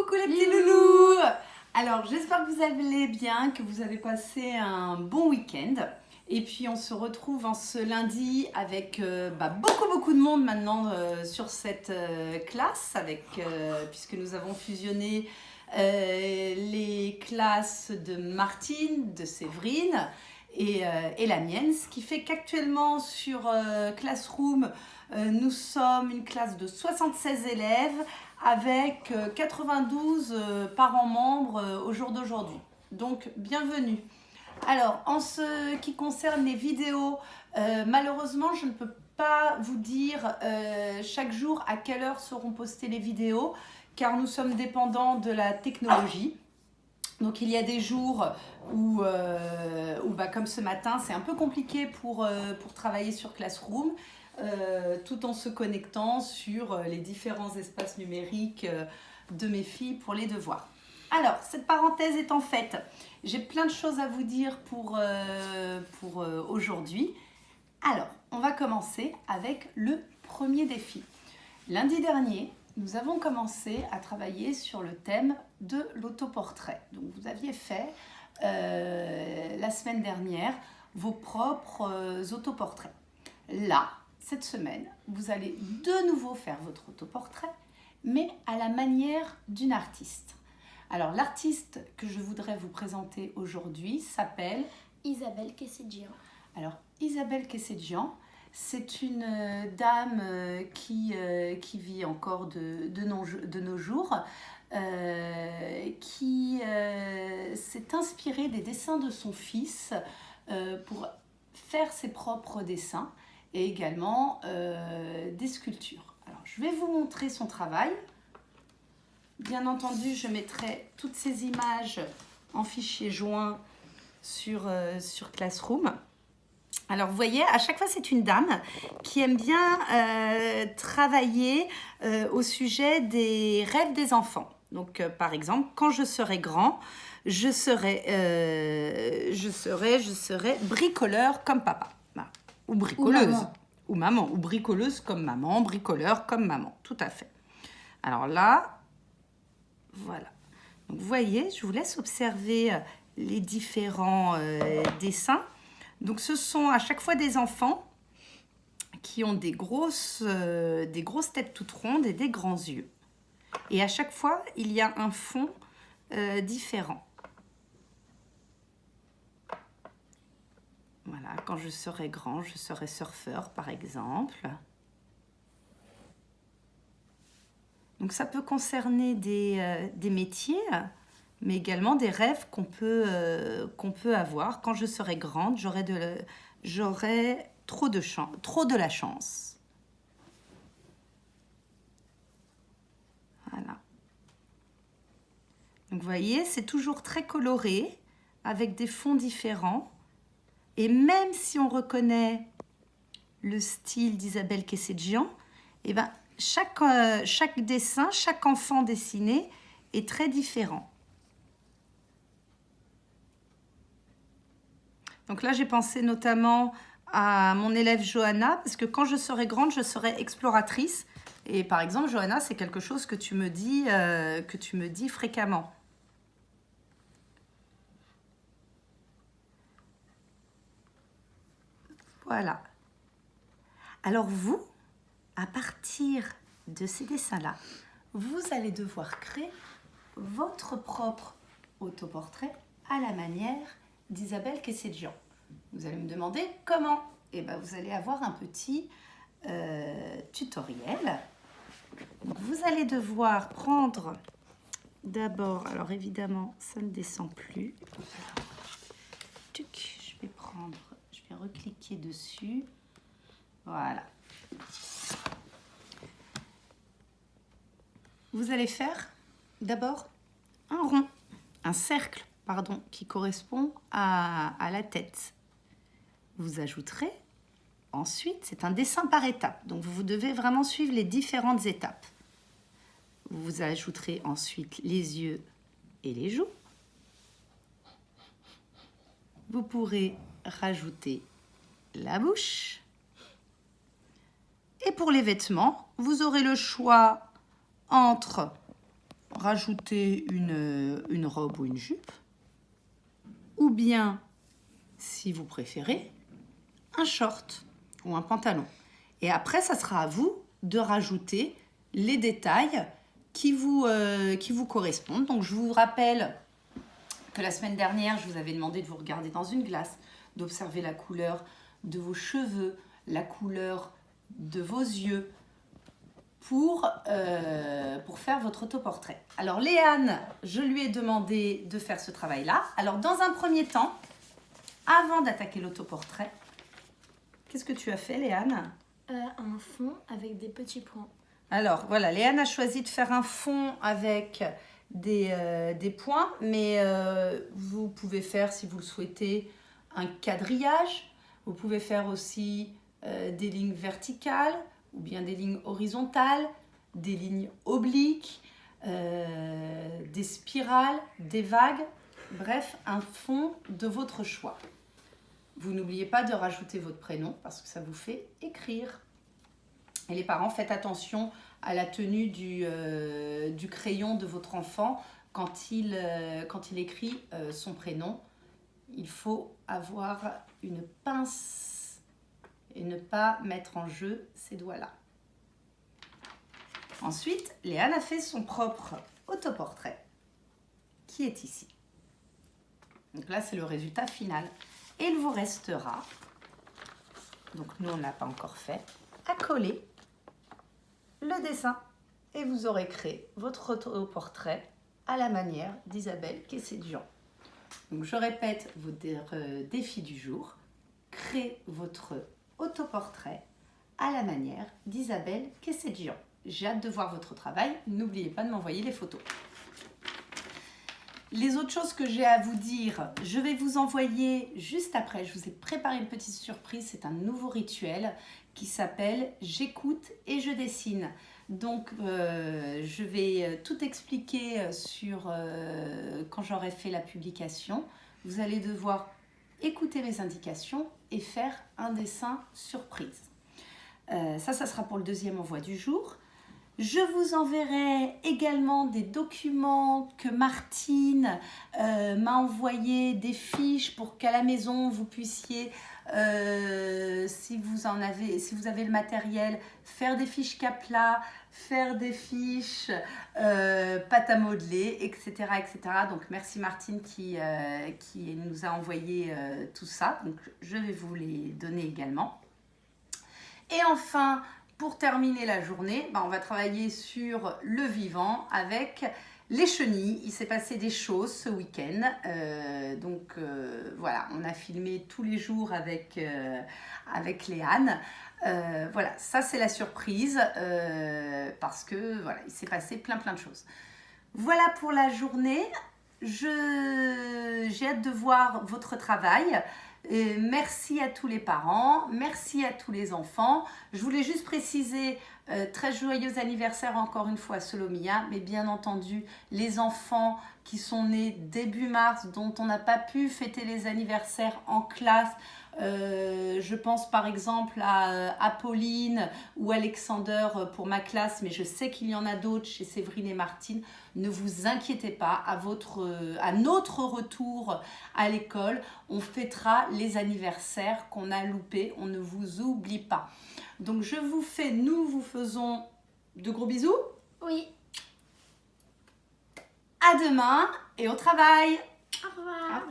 Coucou les petits loulous! Alors j'espère que vous allez bien, que vous avez passé un bon week-end. Et puis on se retrouve en ce lundi avec beaucoup de monde maintenant sur cette classe, puisque nous avons fusionné les classes de Martine, de Séverine et la mienne. Ce qui fait qu'actuellement sur Classroom, nous sommes une classe de 76 élèves avec 92 parents membres au jour d'aujourd'hui. Donc, bienvenue. Alors, en ce qui concerne les vidéos, malheureusement, je ne peux pas vous dire chaque jour à quelle heure seront postées les vidéos, car nous sommes dépendants de la technologie. Donc, il y a des jours où comme ce matin, c'est un peu compliqué pour travailler sur Classroom. Tout en se connectant sur les différents espaces numériques de mes filles pour les devoirs. Alors, cette parenthèse étant faite, j'ai plein de choses à vous dire pour aujourd'hui. Alors, on va commencer avec le premier défi. Lundi dernier, nous avons commencé à travailler sur le thème de l'autoportrait. Donc, vous aviez fait la semaine dernière vos propres autoportraits. Là, cette semaine, vous allez de nouveau faire votre autoportrait, mais à la manière d'une artiste. Alors, l'artiste que je voudrais vous présenter aujourd'hui s'appelle Isabelle Kessedjian. Alors, Isabelle Kessedjian, c'est une dame qui vit encore de nos jours, qui s'est inspirée des dessins de son fils pour faire ses propres dessins et également des sculptures. Alors, je vais vous montrer son travail. Bien entendu, je mettrai toutes ces images en fichier joint sur Classroom. Alors, vous voyez, à chaque fois, c'est une dame qui aime bien travailler au sujet des rêves des enfants. Donc, par exemple, quand je serai grand, je serai bricoleur comme papa. Ou bricoleuse. Ou maman. Ou bricoleuse comme maman, bricoleur comme maman. Tout à fait. Alors là, voilà. Donc, vous voyez, je vous laisse observer les différents dessins. Donc, ce sont à chaque fois des enfants qui ont des grosses têtes toutes rondes et des grands yeux. Et à chaque fois, il y a un fond différent. Voilà, quand je serai grand, je serai surfeur, par exemple. Donc, ça peut concerner des métiers, mais également des rêves qu'on peut avoir. Quand je serai grande, j'aurai trop de la chance. Voilà. Donc, vous voyez, c'est toujours très coloré, avec des fonds différents. Et même si on reconnaît le style d'Isabelle Kessedjian, eh ben, chaque dessin, chaque enfant dessiné est très différent. Donc là, j'ai pensé notamment à mon élève Johanna, parce que quand je serai grande, je serai exploratrice. Et par exemple, Johanna, c'est quelque chose que tu me dis fréquemment. Voilà. Alors vous, à partir de ces dessins-là, vous allez devoir créer votre propre autoportrait à la manière d'Isabelle Kessedjian. Vous allez me demander comment. Eh bien, vous allez avoir un petit tutoriel. Donc, vous allez devoir prendre d'abord, alors évidemment, ça ne descend plus. Je vais recliquer dessus. Voilà. Vous allez faire d'abord un cercle, qui correspond à la tête. Vous ajouterez ensuite, c'est un dessin par étapes, donc vous devez vraiment suivre les différentes étapes. Vous ajouterez ensuite les yeux et les joues. Vous pourrez rajouter la bouche. Et pour les vêtements, vous aurez le choix entre rajouter une robe ou une jupe, ou bien, si vous préférez, un short ou un pantalon. Et après, ça sera à vous de rajouter les détails qui vous correspondent. Donc, je vous rappelle que la semaine dernière, je vous avais demandé de vous regarder dans une glace, d'observer la couleur de vos cheveux, la couleur de vos yeux pour faire votre autoportrait. Alors, Léane, je lui ai demandé de faire ce travail-là. Alors, dans un premier temps, avant d'attaquer l'autoportrait, qu'est-ce que tu as fait, Léane ? Un fond avec des petits points. Alors, voilà, Léane a choisi de faire un fond avec des points, mais vous pouvez faire, si vous le souhaitez, un quadrillage. Vous pouvez faire aussi des lignes verticales ou bien des lignes horizontales, des lignes obliques, des spirales, des vagues. Bref, un fond de votre choix. Vous n'oubliez pas de rajouter votre prénom parce que ça vous fait écrire. Et les parents, faites attention à la tenue du crayon de votre enfant quand il écrit son prénom. Il faut avoir une pince et ne pas mettre en jeu ces doigts-là. Ensuite, Léane a fait son propre autoportrait qui est ici. Donc là, c'est le résultat final. Et il vous restera, donc nous on ne l'a pas encore fait, à coller le dessin. Et vous aurez créé votre autoportrait à la manière d'Isabelle Quessé-Dian. Donc je répète votre défi du jour. Créez votre autoportrait à la manière d'Isabelle Quessé-Dian. J'ai hâte de voir votre travail. N'oubliez pas de m'envoyer les photos. Les autres choses que j'ai à vous dire, je vais vous envoyer juste après. Je vous ai préparé une petite surprise. C'est un nouveau rituel qui s'appelle « J'écoute et je dessine ». Donc, je vais tout expliquer quand j'aurai fait la publication. Vous allez devoir écouter mes indications et faire un dessin surprise. Ça sera pour le deuxième envoi du jour. Je vous enverrai également des documents que Martine m'a envoyé, des fiches pour qu'à la maison vous puissiez, si vous avez le matériel, faire des fiches Capla, faire des fiches pâte à modeler, etc., etc. Donc merci Martine qui nous a envoyé tout ça. Donc je vais vous les donner également. Et enfin, pour terminer la journée, on va travailler sur le vivant avec les chenilles. Il s'est passé des choses ce week-end. Voilà, on a filmé tous les jours avec Léane. Voilà, ça c'est la surprise parce que voilà, il s'est passé plein de choses. Voilà pour la journée. J'ai hâte de voir votre travail. Merci à tous les parents, merci à tous les enfants. Je voulais juste préciser, très joyeux anniversaire encore une fois à Solomia, mais bien entendu les enfants qui sont nés début mars, dont on n'a pas pu fêter les anniversaires en classe. Je pense par exemple à Apolline ou Alexander pour ma classe, mais je sais qu'il y en a d'autres chez Séverine et Martine. Ne vous inquiétez pas, à notre retour à l'école, on fêtera les anniversaires qu'on a loupés, on ne vous oublie pas. Donc nous vous faisons de gros bisous. Oui. À demain et au travail. Au revoir. Au revoir.